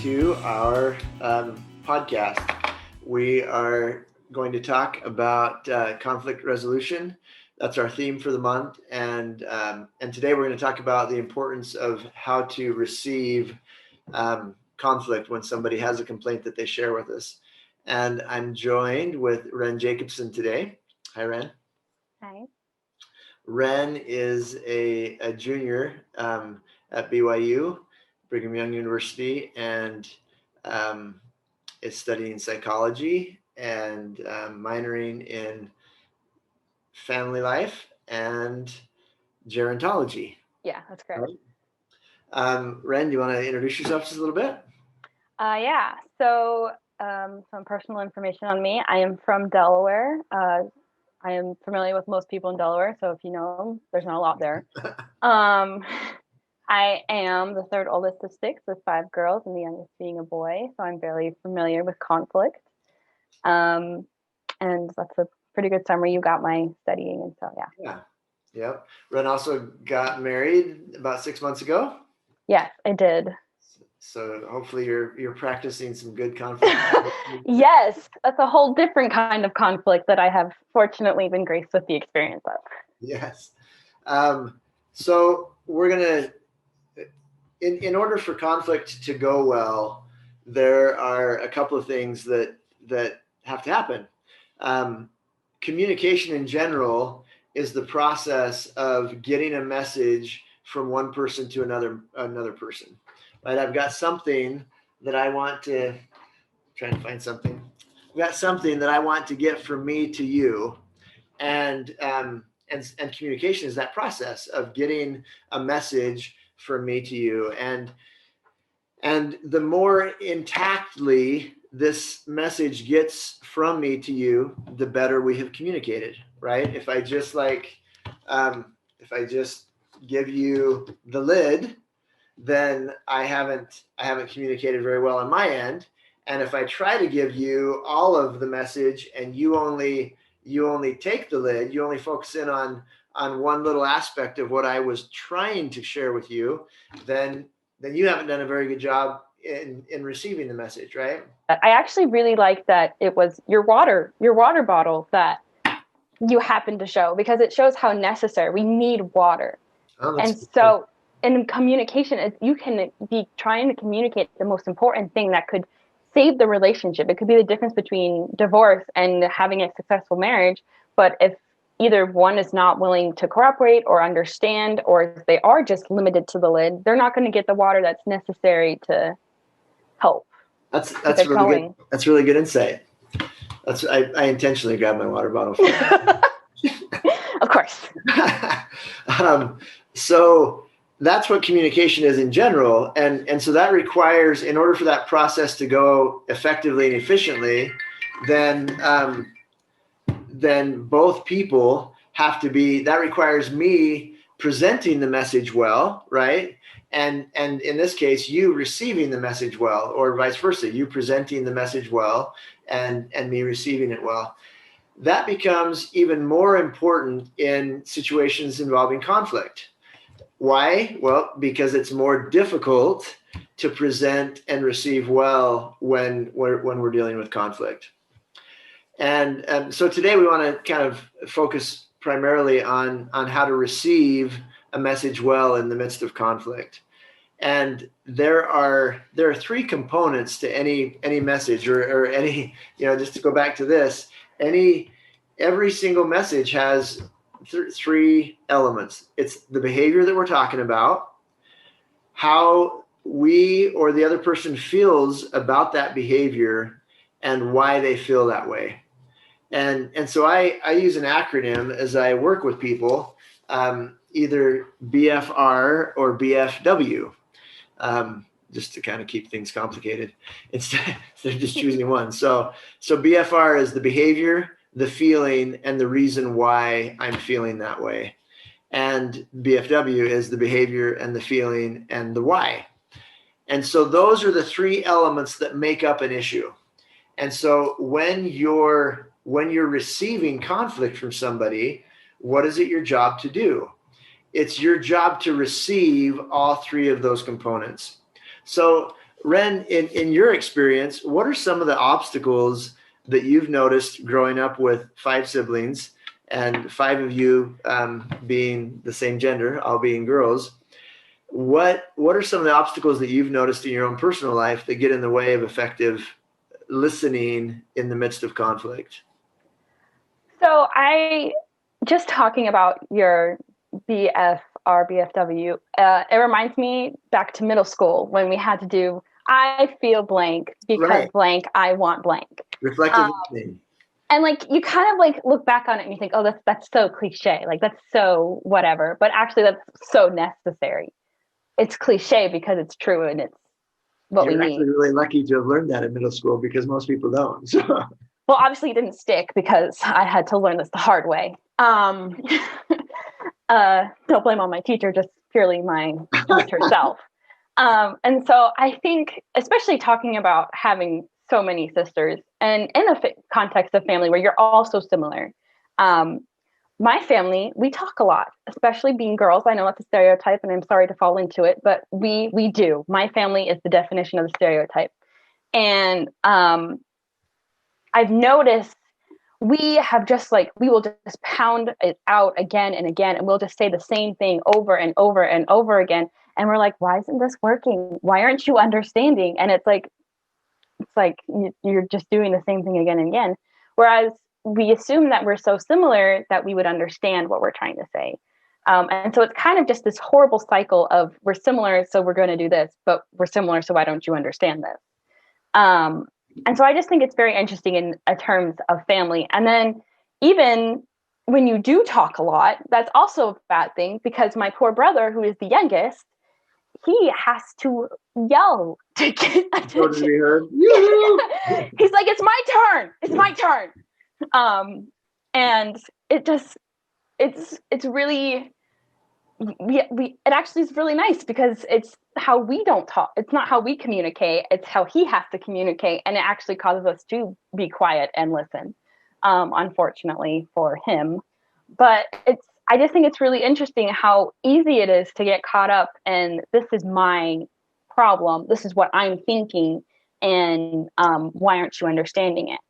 to our podcast. We are going to talk about conflict resolution. That's our theme for the month, and today we're going to talk about the importance of how to receive conflict when somebody has a complaint that they share with us. And I'm joined with Ren Jacobsen today. Hi, Ren. Hi. Ren is a junior at BYU, Brigham Young University, and is studying psychology and minoring in family life and gerontology. Yeah, that's correct. Right. Ren, do you want to introduce yourself just a little bit? Yeah. So some personal information on me. I am from Delaware. I am familiar with most people in Delaware, so if you know them, there's not a lot there. I am the third oldest of six with 5 girls and the youngest being a boy, so I'm very familiar with conflict. And that's a pretty good summary. You got my studying, and so yeah. Yeah. Yep. Ren also got married about 6 months ago. Yes, I did. So hopefully you're practicing some good conflict. Yes, that's a whole different kind of conflict that I have fortunately been graced with the experience of. Yes. So we're gonna, in order for conflict to go well, there are a couple of things that have to happen. Communication in general is the process of getting a message from one person to another person. Right? I've got something that I want to try and find something. I've got something that I want to get from me to you, and communication is that process of getting a message from me to you, and the more intactly this message gets from me to you, the better we have communicated. Right? If I just give you the lid, then I haven't communicated very well on my end. And if I try to give you all of the message and you only take the lid, you only focus in on one little aspect of what I was trying to share with you, then you haven't done a very good job in receiving the message, right? I actually really like that it was your water bottle that you happened to show, because it shows how necessary we need water. And so in communication, you can be trying to communicate the most important thing that could save the relationship. It could be the difference between divorce and having a successful marriage. But if either one is not willing to cooperate or understand, or if they are just limited to the lid, they're not going to get the water that's necessary to help. That's really good. That's really good insight. I intentionally grabbed my water bottle for you. Of course. So that's what communication is in general. And so that requires, in order for that process to go effectively and efficiently, then both people have to be, that requires me presenting the message well, right? And in this case, you receiving the message well, or vice versa, you presenting the message well and me receiving it well. That becomes even more important in situations involving conflict. Why? Well, because it's more difficult to present and receive well when we're dealing with conflict. And so today we want to kind of focus primarily on how to receive a message well in the midst of conflict. And there are 3 components to any message or any, just to go back to this, every single message has 3 elements. It's the behavior that we're talking about, how we or the other person feels about that behavior, and why they feel that way. And so I use an acronym as I work with people, either BFR or BFW, just to kind of keep things complicated instead of just choosing one. So BFR is the behavior, the feeling, and the reason why I'm feeling that way. And BFW is the behavior and the feeling and the why. And so those are the 3 elements that make up an issue. And so when you're receiving conflict from somebody, what is it your job to do? It's your job to receive all 3 of those components. So Ren, in your experience, what are some of the obstacles that you've noticed growing up with 5 siblings and 5 of you being the same gender, all being girls? What are some of the obstacles that you've noticed in your own personal life that get in the way of effective listening in the midst of conflict? So just talking about your BFW, it reminds me back to middle school when we had to do, I feel blank because Right. blank, I want blank. Reflective listening. And like, you kind of like look back on it and you think, oh, that's so cliche. Like, that's so whatever. But actually that's so necessary. It's cliche because it's true and it's what You're we actually need. really lucky to have learned that in middle school because most people don't. So. Well, obviously it didn't stick because I had to learn this the hard way. Don't blame on my teacher, just purely my teacher self. And so I think, especially talking about having so many sisters and in a context of family where you're all so similar, my family, we talk a lot, especially being girls. I know it's a stereotype and I'm sorry to fall into it, but we do. My family is the definition of the stereotype. And I've noticed we have just like, we will just pound it out again and again, and we'll just say the same thing over and over and over again. And we're like, why isn't this working? Why aren't you understanding? And it's like you're just doing the same thing again and again. Whereas we assume that we're so similar that we would understand what we're trying to say. And so it's kind of just this horrible cycle of we're similar, so we're going to do this, but we're similar, so why don't you understand this? And so I just think it's very interesting in terms of family. And then even when you do talk a lot, that's also a bad thing because my poor brother, who is the youngest, he has to yell to get attention. He's like, it's my turn. It's my turn. And it's really, it actually is really nice because it's how we don't talk. It's not how we communicate. It's how he has to communicate. And it actually causes us to be quiet and listen, unfortunately for him. But I just think it's really interesting how easy it is to get caught up in this is my problem. This is what I'm thinking. And why aren't you understanding it?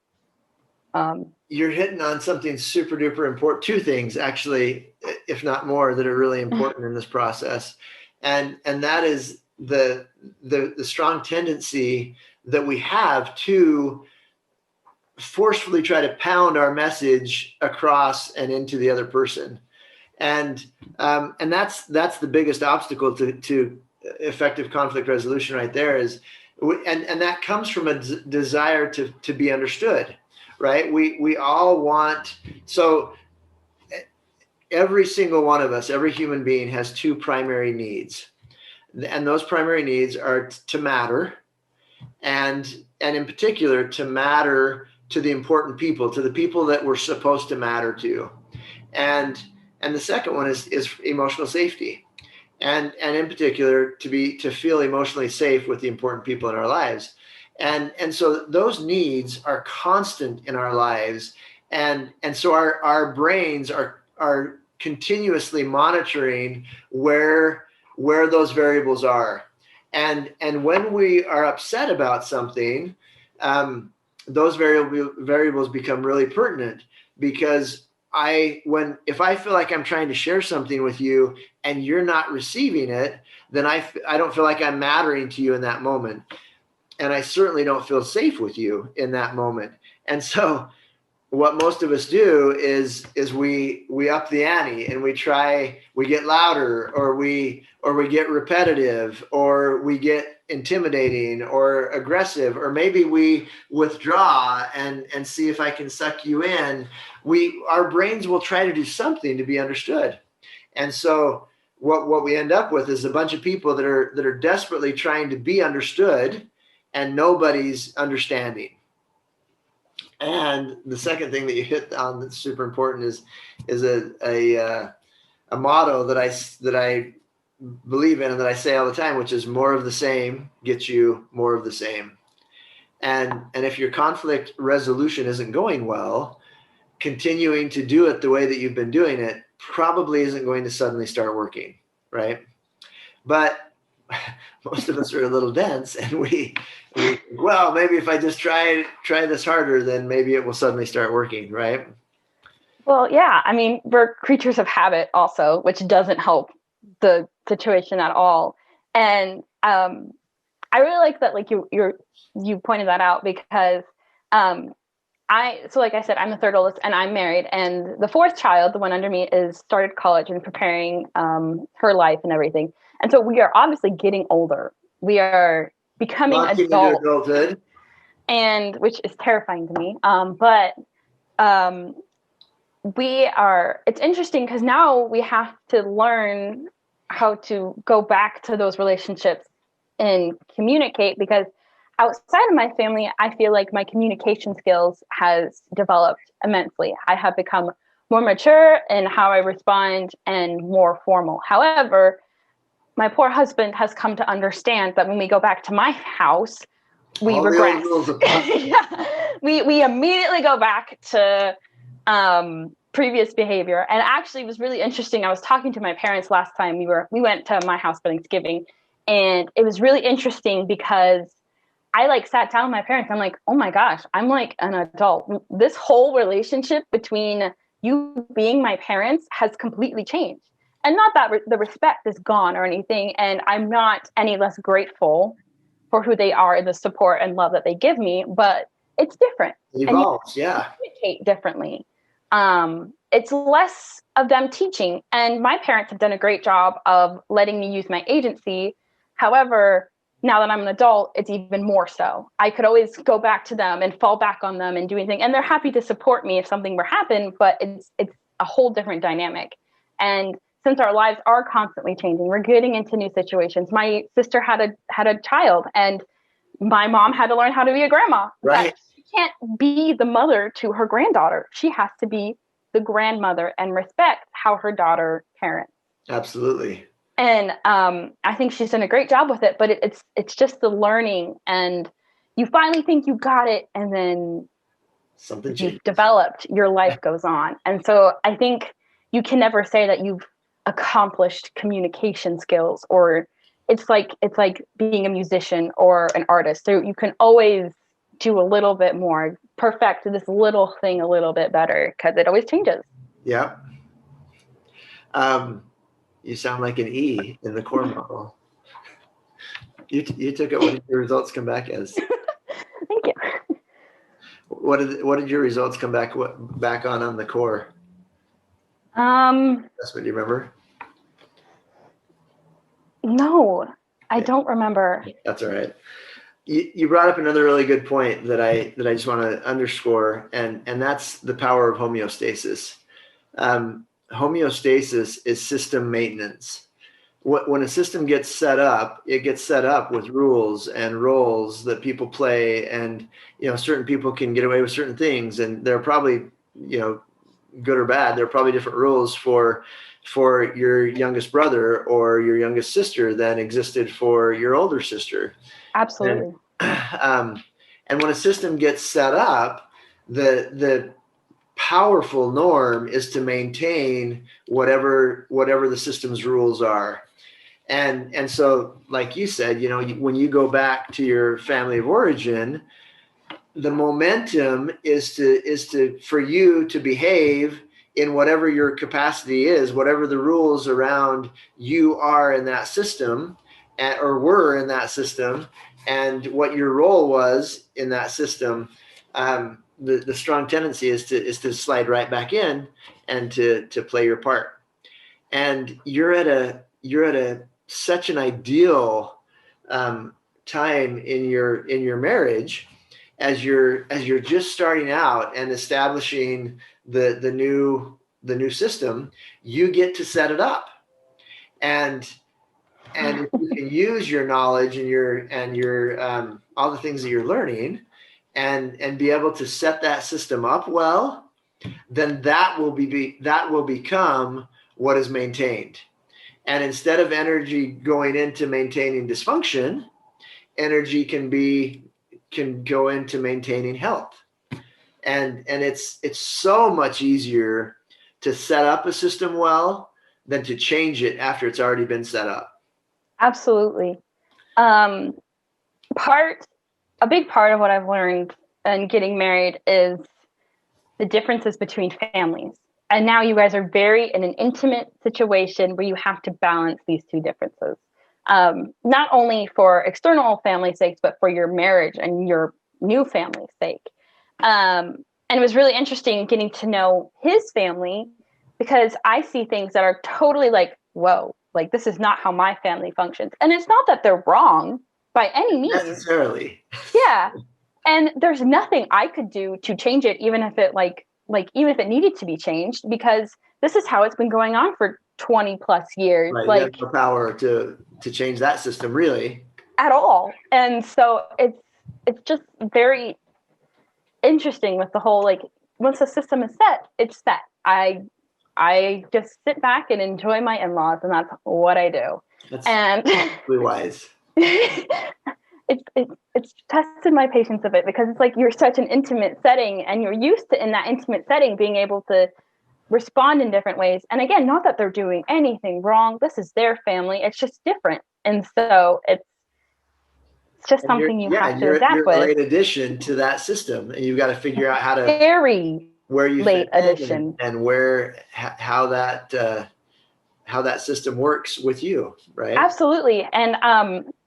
You're hitting on something super duper important. 2 things, actually, if not more, that are really important in this process. And that is the strong tendency that we have to forcefully try to pound our message across and into the other person. And that's the biggest obstacle to effective conflict resolution right there is, and that comes from a desire to be understood, right? We all want, so every single one of us, every human being has 2 primary needs. And those primary needs are to matter, and in particular to matter to the important people, to the people that we're supposed to matter to. And the second one is emotional safety. And in particular to feel emotionally safe with the important people in our lives. And so those needs are constant in our lives. And so our brains are continuously monitoring where those variables are. And when we are upset about something, those variables become really pertinent because if I feel like I'm trying to share something with you and you're not receiving it, then I don't feel like I'm mattering to you in that moment. And I certainly don't feel safe with you in that moment. And so what most of us do is we up the ante and we get louder, or we get repetitive, or we get intimidating or aggressive, or maybe we withdraw and see if I can suck you in. Our brains will try to do something to be understood. And so what we end up with is a bunch of people that are desperately trying to be understood, and nobody's understanding. And the second thing that you hit on that's super important is a motto that I believe in and that I say all the time, which is more of the same gets you more of the same. And if your conflict resolution isn't going well, continuing to do it the way that you've been doing it probably isn't going to suddenly start working, right? But most of us are a little dense, and we well, maybe if I just try this harder, then maybe it will suddenly start working, right? Well, yeah. I mean, we're creatures of habit also, which doesn't help the situation at all. And I really like that, like you pointed that out because so like I said, I'm the third oldest and I'm married, and the fourth child, the one under me, is started college and preparing her life and everything. And so we are obviously getting older. We are becoming Launching into adults, adulthood, and which is terrifying to me. But um, it's interesting because now we have to learn how to go back to those relationships and communicate, because outside of my family, I feel like my communication skills has developed immensely. I have become more mature in how I respond and more formal. However, my poor husband has come to understand that when we go back to my house, we all regress. the old rules apply. Yeah. We immediately go back to previous behavior. And actually, it was really interesting. I was talking to my parents last time we went to my house for Thanksgiving, and it was really interesting because I like sat down with my parents. I'm like, oh my gosh, I'm like an adult. This whole relationship between you being my parents has completely changed. And not that the respect is gone or anything. And I'm not any less grateful for who they are and the support and love that they give me, but it's different. It And you evolves, yeah. communicate differently. It's less of them teaching. And my parents have done a great job of letting me use my agency. However, now that I'm an adult, it's even more so. I could always go back to them and fall back on them and do anything. And they're happy to support me if something were to happen, but it's a whole different dynamic. And since our lives are constantly changing, we're getting into new situations. My sister had a child, and my mom had to learn how to be a grandma. Right. She can't be the mother to her granddaughter. She has to be the grandmother and respect how her daughter parents. Absolutely. And I think she's done a great job with it, but it's just the learning, and you finally think you got it, and then something changes. You've developed, your life goes on. And so I think you can never say that you've accomplished communication skills, or it's like being a musician or an artist. So you can always do a little bit more, perfect this little thing a little bit better, because it always changes. Yeah. You sound like an E in the core model. You took it. What did your results come back as? Thank you. What did your results come back on the core? That's what you remember? No, I don't remember. That's all right. You brought up another really good point that I just want to underscore, and that's the power of homeostasis. Homeostasis is system maintenance. When a system gets set up, it gets set up with rules and roles that people play, and certain people can get away with certain things, and they're probably good or bad. There are probably different rules for your youngest brother or your youngest sister than existed for your older sister. Absolutely. And when a system gets set up, the powerful norm is to maintain whatever the system's rules are. And so, like you said, when you go back to your family of origin, the momentum is for you to behave in whatever your capacity is, whatever the rules around you are in that system, or were in that system, and what your role was in that system. The strong tendency is to slide right back in and to play your part. And you're at such an ideal time in your marriage, as you're just starting out and establishing the new system. You get to set it up, and if you can use your knowledge and your all the things that you're learning, and be able to set that system up well, then that will become what is maintained. And instead of energy going into maintaining dysfunction, energy can go into maintaining health. And it's so much easier to set up a system well than to change it after it's already been set up. Absolutely. A big part of what I've learned in getting married is the differences between families. And now you guys are very in an intimate situation where you have to balance these two differences. Not only for external family sakes, but for your marriage and your new family's sake. And it was really interesting getting to know his family because I see things that are totally like, whoa, like this is not how my family functions. And it's not that they're wrong by any means. Necessarily. Yeah. And there's nothing I could do to change it, even if it even if it needed to be changed, because this is how it's been going on for 20 plus years. Right. Like, you have no power to change that system, really. At all. And so it's just very interesting with the whole, like, once the system is set, it's set. I just sit back and enjoy my in-laws, and that's what I do. That's really wise. It's tested my patience a bit because it's like you're such an intimate setting and you're used to in that intimate setting being able to respond in different ways. And again, not that they're doing anything wrong. This is their family. It's just different. And so it's just something you have to adapt you're with. a late addition to that system, and you've got to figure out how to very where you late fit addition and where how that system works with you, right? Absolutely. And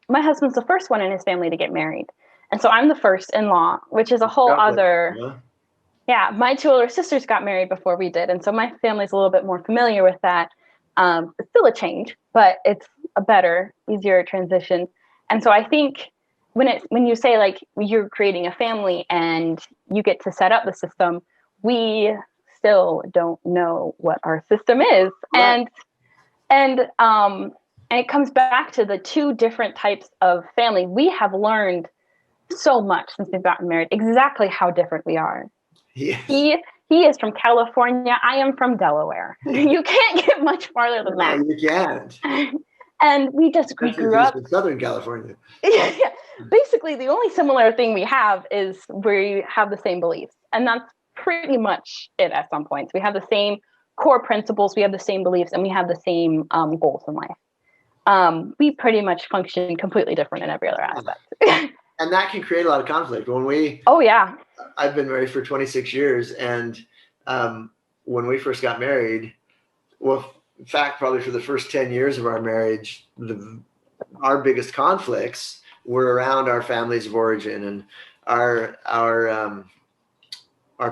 my husband's the first one in his family to get married, and so I'm the first in-law, which is a whole other. Yeah, my two older sisters got married before we did, and so my family's a little bit more familiar with that. It's still a change, but it's a better, easier transition. And so I think when you say like you're creating a family and you get to set up the system, we still don't know what our system is, right. And it comes back to the two different types of family. We have learned so much since we've gotten married, exactly how different we are. Yes. He is from California. I am from Delaware. You can't get much farther than that. You can't. And we grew up in Southern California. Yeah. Basically, the only similar thing we have is we have the same beliefs, and that's pretty much it. At some points, we have the same core principles, we have the same beliefs, and we have the same goals in life. We pretty much function completely different in every other aspect. And that can create a lot of conflict. Oh yeah. I've been married for 26 years, and when we first got married, well, in fact, probably for the first 10 years of our marriage, our biggest conflicts were around our families of origin, and our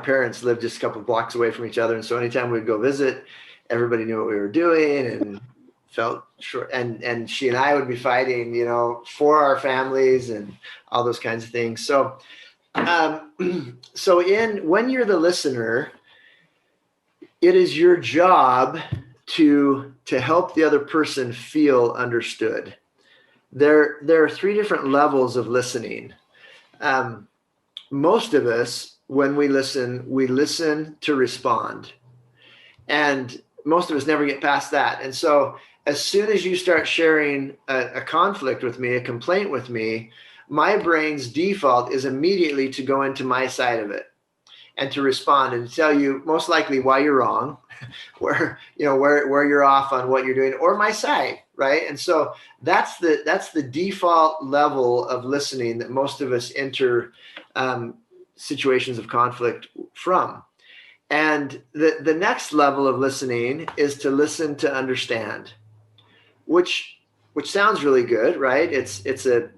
parents lived just a couple of blocks away from each other. And so anytime we'd go visit, everybody knew what we were doing and felt sure. And she and I would be fighting, for our families and all those kinds of things. So, when you're the listener, it is your job to help the other person feel understood. There are three different levels of listening. Most of us, when we listen to respond. And most of us never get past that. And so as soon as you start sharing a conflict with me, a complaint with me, my brain's default is immediately to go into my side of it and to respond and tell you most likely why you're wrong, where you're off on what you're doing, or my side, right? And so that's the default level of listening that most of us enter situations of conflict from. And the next level of listening is to listen to understand, which sounds really good, right? It's a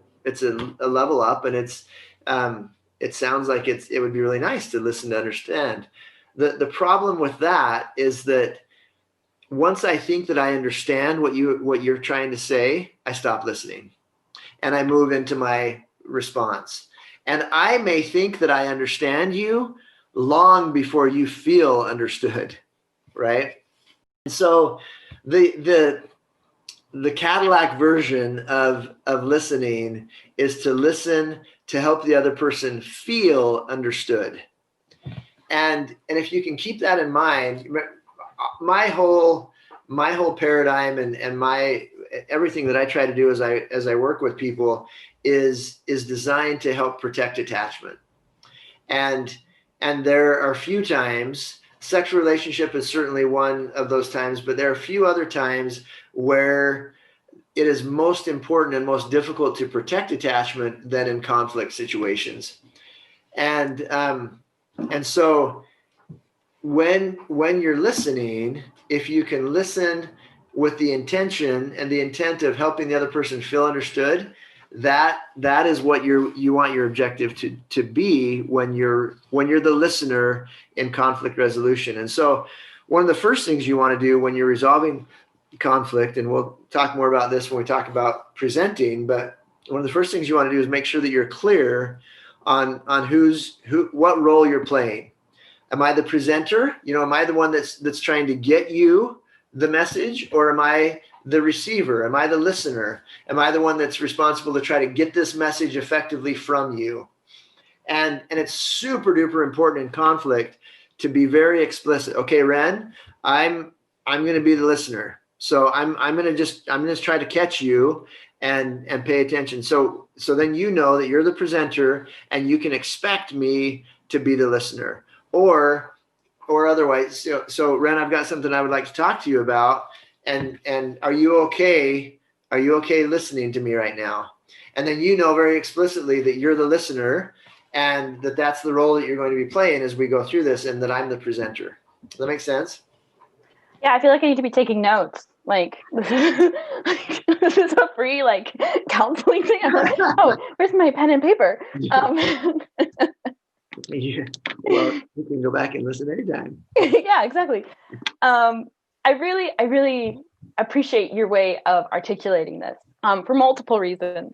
level up, and it sounds like it would be really nice to listen to understand. The problem with that is that once I think that I understand what you're trying to say, I stop listening and I move into my response. And I may think that I understand you long before you feel understood, right? And so the Cadillac version of listening is to listen to help the other person feel understood. And if you can keep that in mind, my whole paradigm and my everything that I try to do as I work with people is designed to help protect attachment. And there are a few times, sexual relationship is certainly one of those times, but there are a few other times where it is most important and most difficult to protect attachment than in conflict situations. And so when you're listening, if you can listen with the intention and the intent of helping the other person feel understood, that is what you want your objective to be when you're the listener in conflict resolution. And so one of the first things you want to do when you're resolving conflict, and we'll talk more about this when we talk about presenting, but one of the first things you want to do is make sure that you're clear on what role you're playing. Am I the presenter? Am I the one that's trying to get you the message, or am I the receiver? Am I the listener? Am I the one that's responsible to try to get this message effectively from you? And it's super duper important in conflict to be very explicit. Okay, Ren, I'm going to be the listener. So I'm going to just try to catch you and pay attention. So then that you're the presenter and you can expect me to be the listener. Or otherwise, so Ren, I've got something I would like to talk to you about. And are you okay? Are you okay listening to me right now? And then very explicitly that you're the listener and that's the role that you're going to be playing as we go through this, and that I'm the presenter. Does that make sense? Yeah, I feel like I need to be taking notes. Like this is a free counseling thing. I'm like, oh, where's my pen and paper? Yeah. Well, you can go back and listen anytime. Yeah, exactly. I really appreciate your way of articulating this for multiple reasons.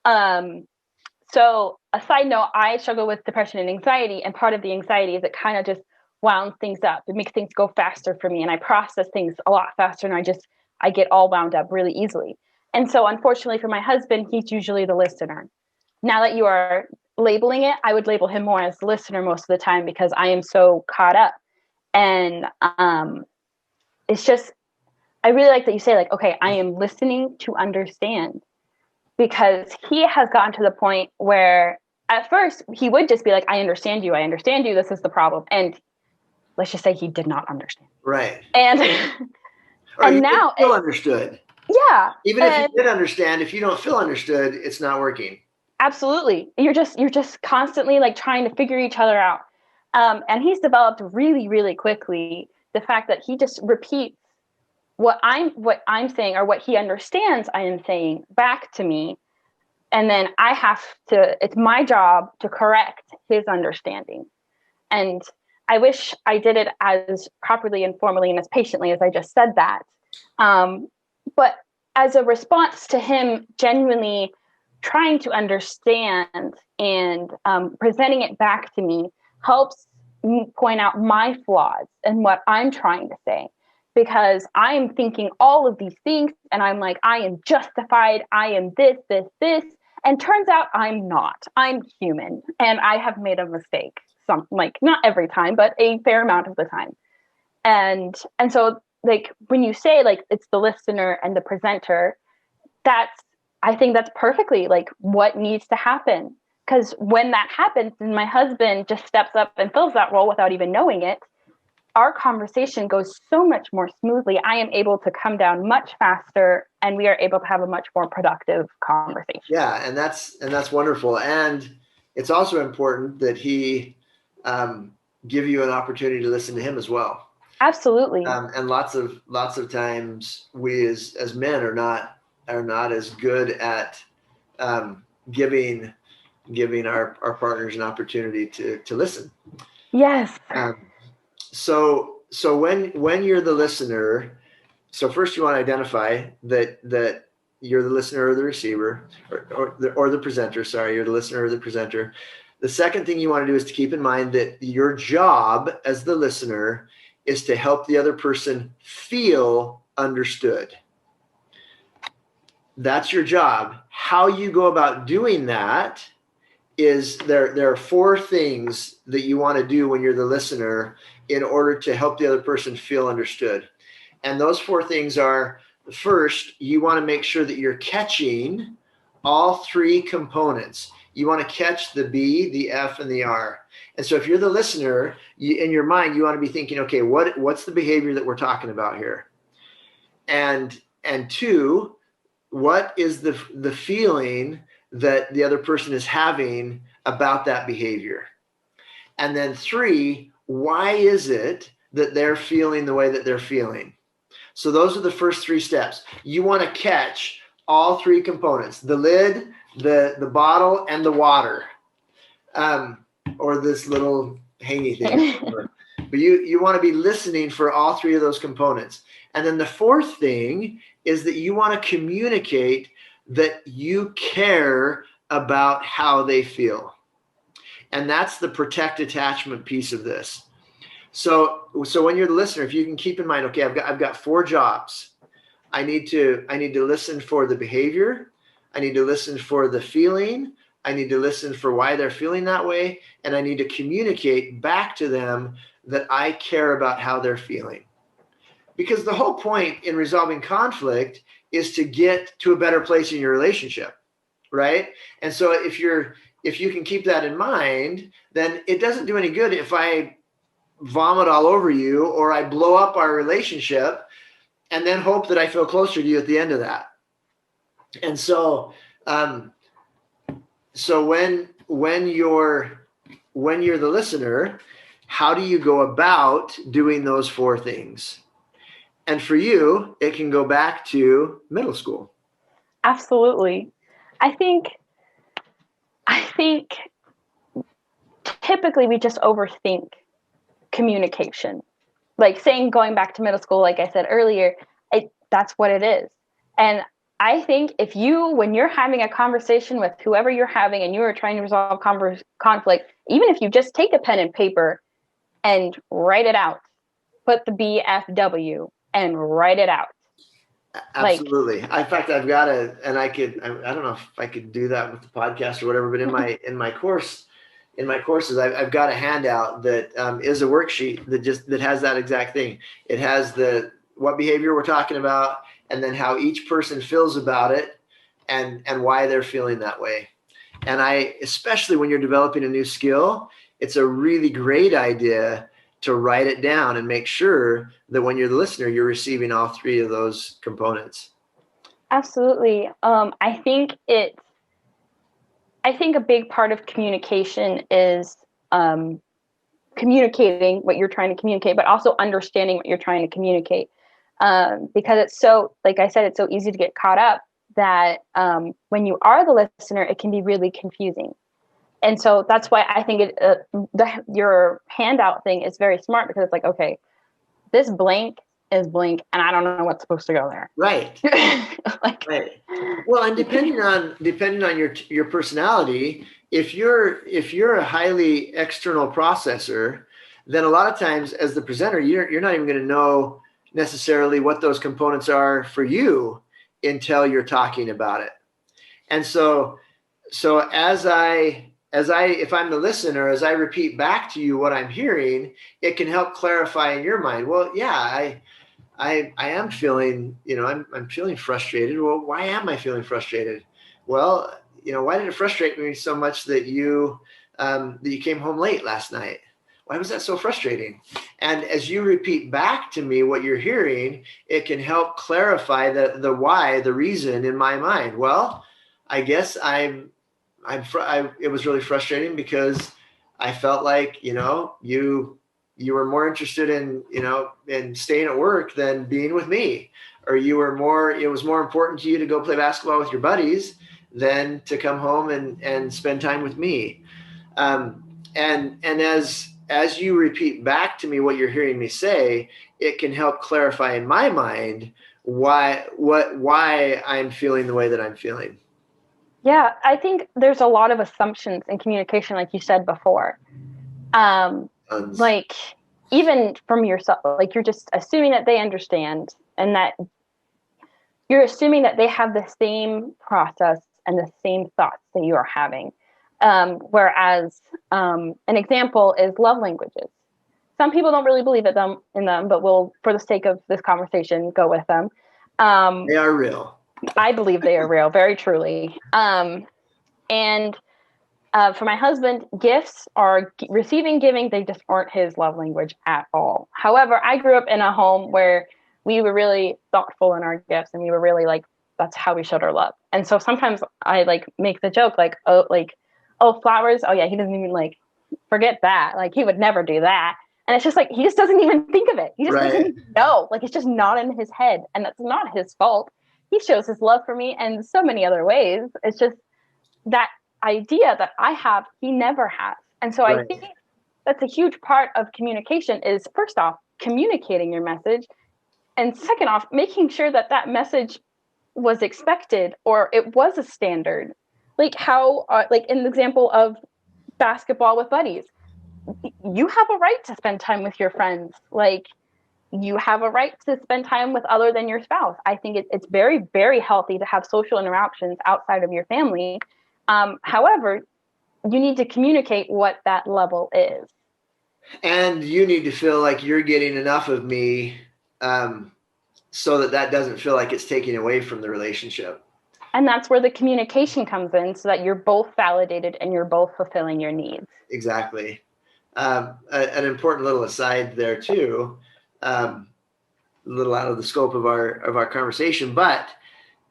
So a side note, I struggle with depression and anxiety, and part of the anxiety is it kind of just wound things up. It makes things go faster for me, and I process things a lot faster, and I get all wound up really easily. And so unfortunately for my husband, he's usually the listener. Now that you are labeling it, I would label him more as the listener most of the time because I am so caught up. And it's just, I really like that you say okay, I am listening to understand, because he has gotten to the point where at first he would just be like, I understand you, this is the problem. And let's just say he did not understand. Right. And and now feel understood. Yeah. Even if you did understand, if you don't feel understood, it's not working. Absolutely. You're just constantly trying to figure each other out. And he's developed really, really quickly the fact that he just repeats what I'm saying, or what he understands I am saying, back to me. And then it's my job to correct his understanding. And I wish I did it as properly and formally and as patiently as I just said that. But as a response to him genuinely trying to understand and presenting it back to me helps me point out my flaws and what I'm trying to say. Because I am thinking all of these things and I'm like, I am justified. I am this. And turns out I'm not. I'm human and I have made a mistake. Not every time, but a fair amount of the time. And so when you say it's the listener and the presenter, I think that's perfectly what needs to happen. Because when that happens and my husband just steps up and fills that role without even knowing it, our conversation goes so much more smoothly. I am able to come down much faster, and we are able to have a much more productive conversation. Yeah, and that's wonderful. And it's also important that he give you an opportunity to listen to him as well. Absolutely. And lots of times we as men are not as good at giving our partners an opportunity to listen. Yes. So when you're the listener, so first you want to identify that you're the listener or the receiver or the presenter. Sorry, you're the listener or the presenter. The second thing you want to do is to keep in mind that your job as the listener is to help the other person feel understood. That's your job. How you go about doing that is there are 4 things that you want to do when you're the listener in order to help the other person feel understood. And those 4 things are, first, you want to make sure that you're catching all 3 components. You want to catch the B, the F, and the R. And so if you're the listener, in your mind, you want to be thinking, okay, what's the behavior that we're talking about here? And 2, what is the feeling that the other person is having about that behavior? And then 3, why is it that they're feeling the way that they're feeling? So those are the first 3 steps. You want to catch all 3 components: the lid, the bottle, and the water, or this little hangy thing. But you want to be listening for all 3 of those components. And then the 4th thing is that you want to communicate that you care about how they feel. And that's the protect attachment piece of this. So when you're the listener, if you can keep in mind, okay, I've got 4 jobs. I need to listen for the behavior. I need to listen for the feeling. I need to listen for why they're feeling that way. And I need to communicate back to them that I care about how they're feeling. Because the whole point in resolving conflict is to get to a better place in your relationship, right? And so if you can keep that in mind, then it doesn't do any good if I vomit all over you or I blow up our relationship and then hope that I feel closer to you at the end of that. And so when you're the listener, how do you go about doing those 4 things? And for you, it can go back to middle school. Absolutely. I think typically we just overthink communication. Like saying going back to middle school, like I said earlier, that's what it is. And I think when you're having a conversation with whoever you're having and you are trying to resolve conflict, even if you just take a pen and paper and write it out, put the BFW and write it out. Absolutely. In fact, I've got I don't know if I could do that with the podcast or whatever, but in my courses, I've got a handout that is a worksheet that has that exact thing. It has what behavior we're talking about, and then how each person feels about it, and why they're feeling that way. And especially when you're developing a new skill, it's a really great idea to write it down and make sure that when you're the listener, you're receiving all 3 of those components. Absolutely. I think a big part of communication is communicating what you're trying to communicate, but also understanding what you're trying to communicate. Because it's so, like I said, it's so easy to get caught up that when you are the listener, it can be really confusing. And so that's why I think your handout thing is very smart, because it's like, okay, this blank is blank and I don't know what's supposed to go there. Right. Right. Well, and depending on your personality, if you're a highly external processor, then a lot of times as the presenter, you're not even going to know necessarily what those components are for you until you're talking about it. And so if I'm the listener, as I repeat back to you what I'm hearing, it can help clarify in your mind. Well, yeah, I am feeling, I'm feeling frustrated. Well, why am I feeling frustrated? Well, why did it frustrate me so much that you came home late last night? Why was that so frustrating? And as you repeat back to me what you're hearing, it can help clarify the why, the reason in my mind. Well, I guess it was really frustrating because I felt like, you were more interested in staying at work than being with me, or it was more important to you to go play basketball with your buddies than to come home and spend time with me. And as you repeat back to me what you're hearing me say, it can help clarify in my mind why I'm feeling the way that I'm feeling. Yeah, I think there's a lot of assumptions in communication, like you said before. Like even from yourself, like you're just assuming that they understand, and that you're assuming that they have the same process and the same thoughts that you are having. Whereas an example is love languages. Some people don't really believe in them, but we'll, for the sake of this conversation, go with them. They are real. I believe they are real, very truly. And for my husband, gifts are receiving, giving, they just aren't his love language at all. However, I grew up in a home where we were really thoughtful in our gifts, and we were really like that's how we showed our love. And so sometimes I like make the joke like, oh, flowers. Oh yeah, he doesn't even like, forget that. Like he would never do that. And it's just like, he just doesn't even think of it. He just doesn't even know. Like it's just not in his head. And that's not his fault. He shows his love for me in so many other ways. It's just that idea that I have, he never has. And so I think that's a huge part of communication is, first off, communicating your message. And second off, making sure that that message was expected or it was a standard. Like how, like in the example of basketball with buddies, you have a right to spend time with your friends. Like you have a right to spend time with other than your spouse. I think it's very, very healthy to have social interactions outside of your family. However, you need to communicate what that level is. And you need to feel like you're getting enough of me, so that doesn't feel like it's taking away from the relationship. And that's where the communication comes in, so that you're both validated and you're both fulfilling your needs. Exactly. An important little aside there too, a little out of the scope of our conversation, but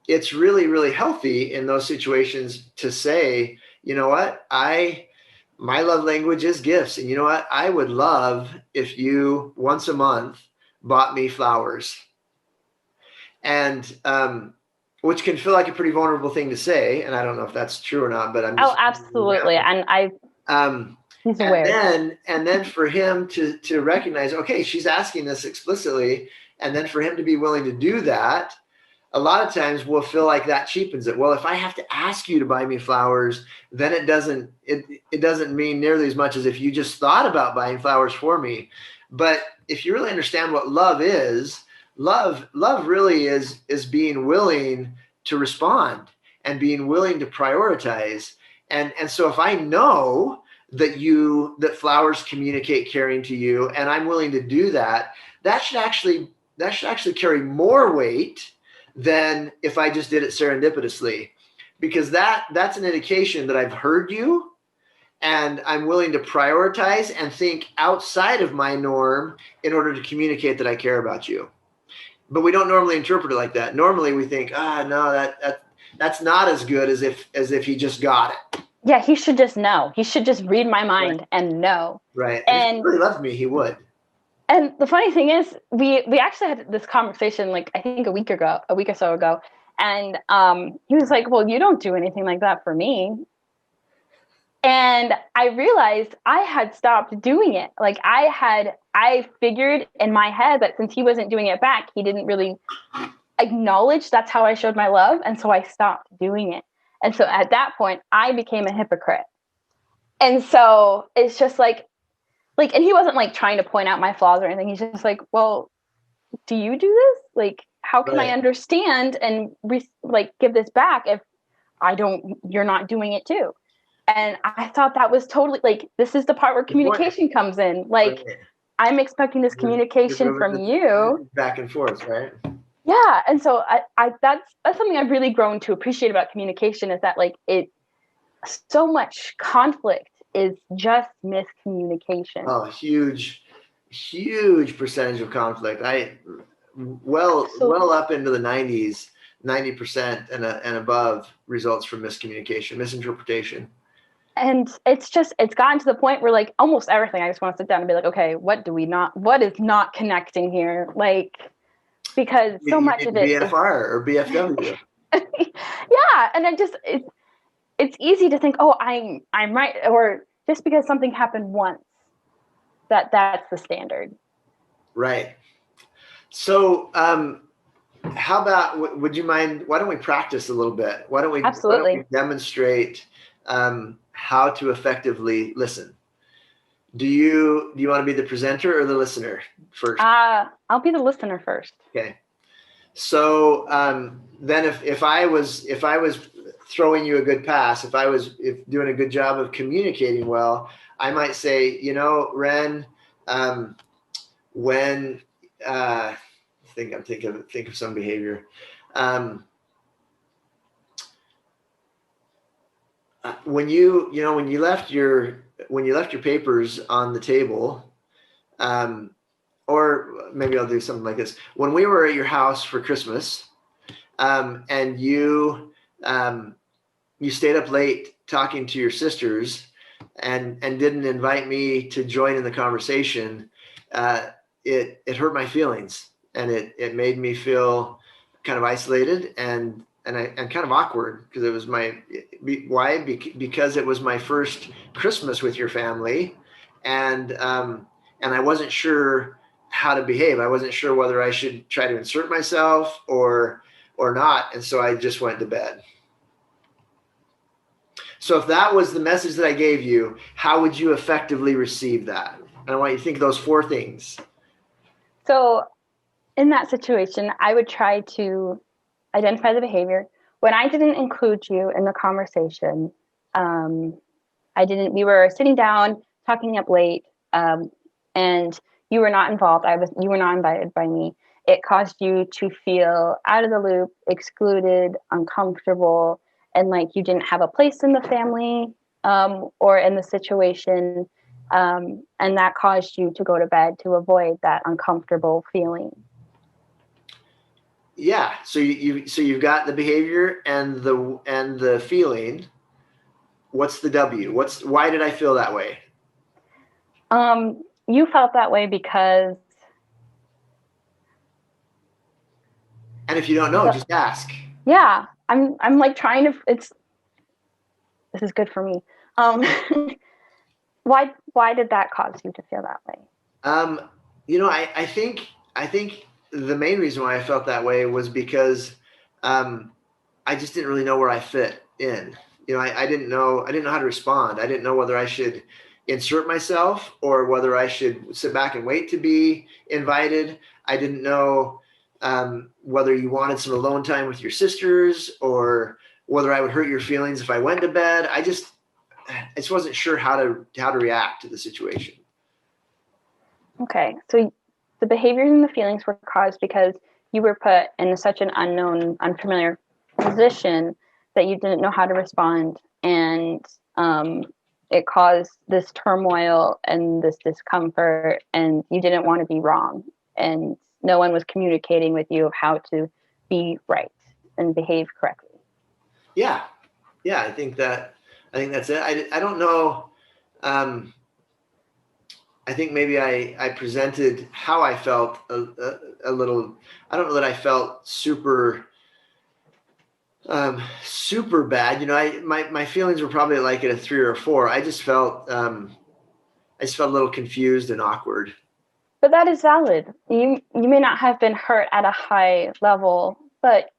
it's really, really healthy in those situations to say, you know what, my love language is gifts. And you know what, I would love if you once a month bought me flowers. And, which can feel like a pretty vulnerable thing to say. And I don't know if that's true or not, but I'm just. Oh, absolutely. And he's aware. And then for him to recognize, okay, she's asking this explicitly. And then for him to be willing to do that, a lot of times we'll feel like that cheapens it. Well, if I have to ask you to buy me flowers, then it doesn't mean nearly as much as if you just thought about buying flowers for me. But if you really understand what love is, love really is being willing to respond and being willing to prioritize. And so if I know that flowers communicate caring to you, and I'm willing to do that, that should actually carry more weight than if I just did it serendipitously, because that's an indication that I've heard you and I'm willing to prioritize and think outside of my norm in order to communicate that I care about you. But we don't normally interpret it like that. Normally we think, no, that's not as good as if he just got it. Yeah, he should just know. He should just read my mind and know. Right. And if he really loved me, he would. And the funny thing is, we actually had this conversation, like, I think a week or so ago. And he was like, well, you don't do anything like that for me. And I realized I had stopped doing it. Like I figured in my head that since he wasn't doing it back, he didn't really acknowledge that's how I showed my love. And so I stopped doing it. And so at that point, I became a hypocrite. And so it's just like, and he wasn't like trying to point out my flaws or anything. He's just like, well, do you do this? Like, how can I understand and give this back if you're not doing it too? And I thought that was totally like, this is the part where communication comes in. Like, I'm expecting this communication from you. Back and forth, right? Yeah. And so that's something I've really grown to appreciate about communication, is that like so much conflict is just miscommunication. Oh, huge percentage of conflict. Well up into the 90% and above results from miscommunication, misinterpretation. And it's gotten to the point where like almost everything, I just want to sit down and be like, okay, what is not connecting here? Like, because so much of it BFR or BFW. Yeah. And then it's easy to think, oh, I'm right, or just because something happened once, that's the standard. Right. So how about, would you mind, why don't we practice a little bit? Why don't we demonstrate how to effectively listen? Do you want to be the presenter or the listener first? I'll be the listener first. Okay. So then if I was throwing you a good pass, if doing a good job of communicating well, I might say, Ren, when think of some behavior. When you left your papers on the table, or maybe I'll do something like this. When we were at your house for Christmas, and you stayed up late talking to your sisters and didn't invite me to join in the conversation, it hurt my feelings, and it made me feel kind of isolated and kind of awkward, because it was because it was my first Christmas with your family, and I wasn't sure how to behave. I wasn't sure whether I should try to insert myself or not, and so I just went to bed. So if that was the message that I gave you, how would you effectively receive that? And I want you to think of those 4 things. So in that situation, I would try to identify the behavior. When I didn't include you in the conversation, we were sitting down, talking up late, and you were not involved. You were not invited by me. It caused you to feel out of the loop, excluded, uncomfortable, and like you didn't have a place in the family, or in the situation. And that caused you to go to bed to avoid that uncomfortable feeling. Yeah. So you've got the behavior and the feeling. What's the W? Why did I feel that way? You felt that way because. And if you don't know, just ask. Yeah, I'm like trying to. This is good for me. Why did that cause you to feel that way? I think the main reason why I felt that way was because I just didn't really know where I fit in. I didn't know how to respond. I didn't know whether I should insert myself or whether I should sit back and wait to be invited. I didn't know whether you wanted some alone time with your sisters or whether I would hurt your feelings if I went to bed. I just wasn't sure how to react to the situation. Okay, so the behaviors and the feelings were caused because you were put in such an unknown, unfamiliar position that you didn't know how to respond, and it caused this turmoil and this discomfort, and you didn't want to be wrong, and no one was communicating with you of how to be right and behave correctly. Yeah, I think that's it. I don't know. I think maybe I presented how I felt a little. I don't know that I felt super bad. My feelings were probably like at a 3 or a 4. I just felt a little confused and awkward. But that is valid. You may not have been hurt at a high level, but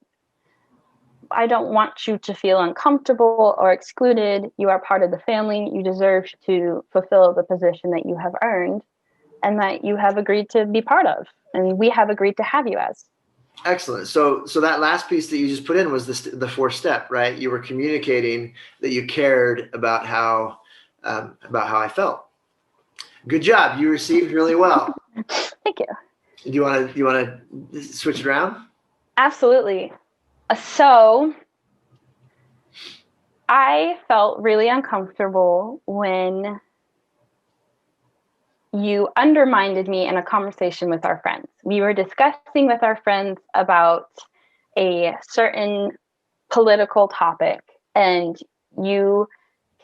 I don't want you to feel uncomfortable or excluded. You are part of the family. You deserve to fulfill the position that you have earned and that you have agreed to be part of, and we have agreed to have you as. Excellent. So that last piece that you just put in was the 4th step, right? You were communicating that you cared about how I felt. Good job. You received really well. Thank you. Do you want to switch it around? Absolutely. So I felt really uncomfortable when you undermined me in a conversation with our friends. We were discussing with our friends about a certain political topic, and you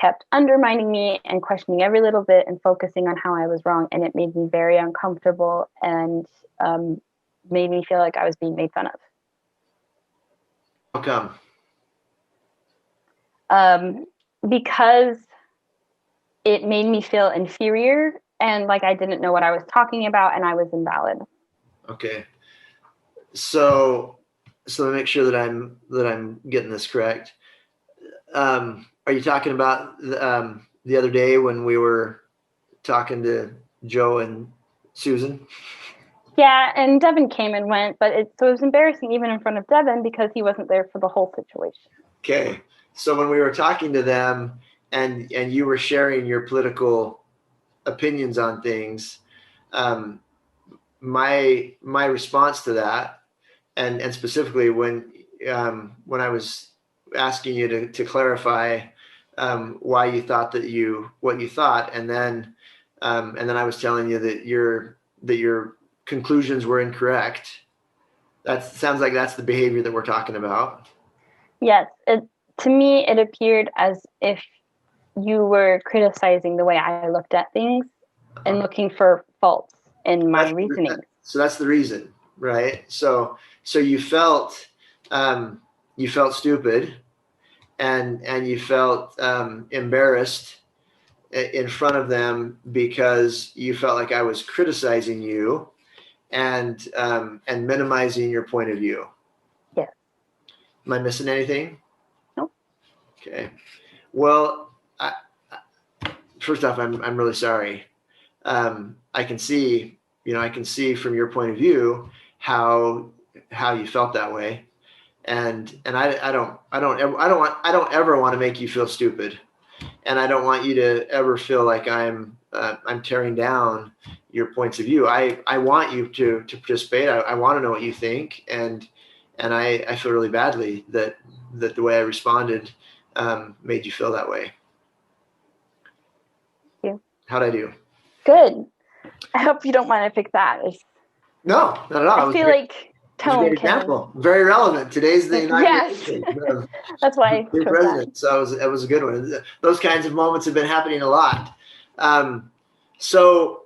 kept undermining me and questioning every little bit and focusing on how I was wrong, and it made me very uncomfortable and made me feel like I was being made fun of. How come? Because it made me feel inferior and like I didn't know what I was talking about and I was invalid. Okay. So let me make sure that I'm getting this correct. Are you talking about the other day when we were talking to Joe and Susan? Yeah, and Devin came and went, but it was embarrassing even in front of Devin because he wasn't there for the whole situation. Okay. So when we were talking to them and you were sharing your political opinions on things, my response to that, and specifically when I was asking you to clarify why you thought what you thought, and then I was telling you that your conclusions were incorrect. That sounds like that's the behavior that we're talking about. Yes. To me, it appeared as if you were criticizing the way I looked at things and looking for faults in my reasoning. So that's the reason, right? So you felt stupid, and you felt embarrassed in front of them because you felt like I was criticizing you and minimizing your point of view. Yes. Am I missing anything? Nope. Okay. Well, first off, I'm really sorry. I can see from your point of view how you felt that way, and I don't ever want to make you feel stupid, and I don't want you to ever feel like I'm tearing down your points of view. I want you to participate. I want to know what you think, and I feel really badly that the way I responded made you feel that way. Thank you. How'd I do? Good. I hope you don't mind I pick that. No, not at all. I feel like tone can. Example. Very relevant. Today's the inauguration. Yes. That's why I chose president. That. So it was a good one. Those kinds of moments have been happening a lot. So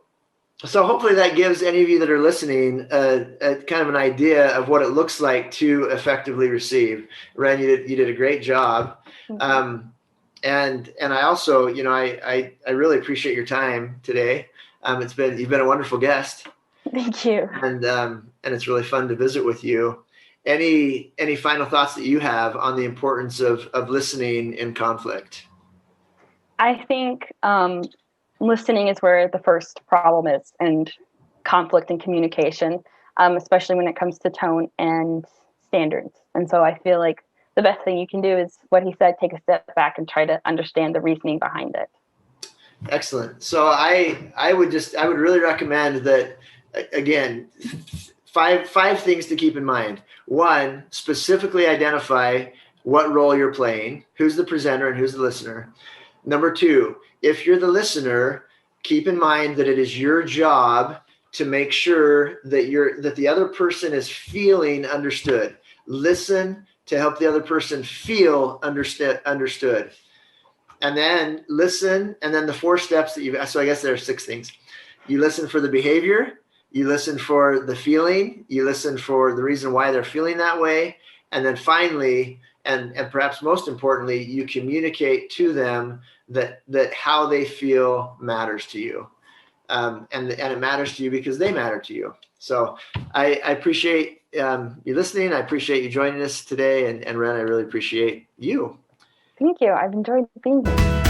hopefully that gives any of you that are listening a kind of an idea of what it looks like to effectively receive. Ren, you did a great job. And I also, I really appreciate your time today. You've been a wonderful guest. Thank you. And it's really fun to visit with you. Any final thoughts that you have on the importance of listening in conflict? I think listening is where the first problem is, and conflict and communication, especially when it comes to tone and standards. And so I feel like the best thing you can do is what he said, take a step back and try to understand the reasoning behind it. Excellent. So I would really recommend that, again, five things to keep in mind. One, specifically identify what role you're playing, who's the presenter and who's the listener. Number two, if you're the listener, keep in mind that it is your job to make sure that the other person is feeling understood. Listen to help the other person feel understood. And then listen, and then the 4 steps so I guess there are 6 things. You listen for the behavior, you listen for the feeling, you listen for the reason why they're feeling that way, and then finally, and perhaps most importantly, you communicate to them that how they feel matters to you. And it matters to you because they matter to you. So I appreciate you listening. I appreciate you joining us today. And Ren, I really appreciate you. Thank you. I've enjoyed being here.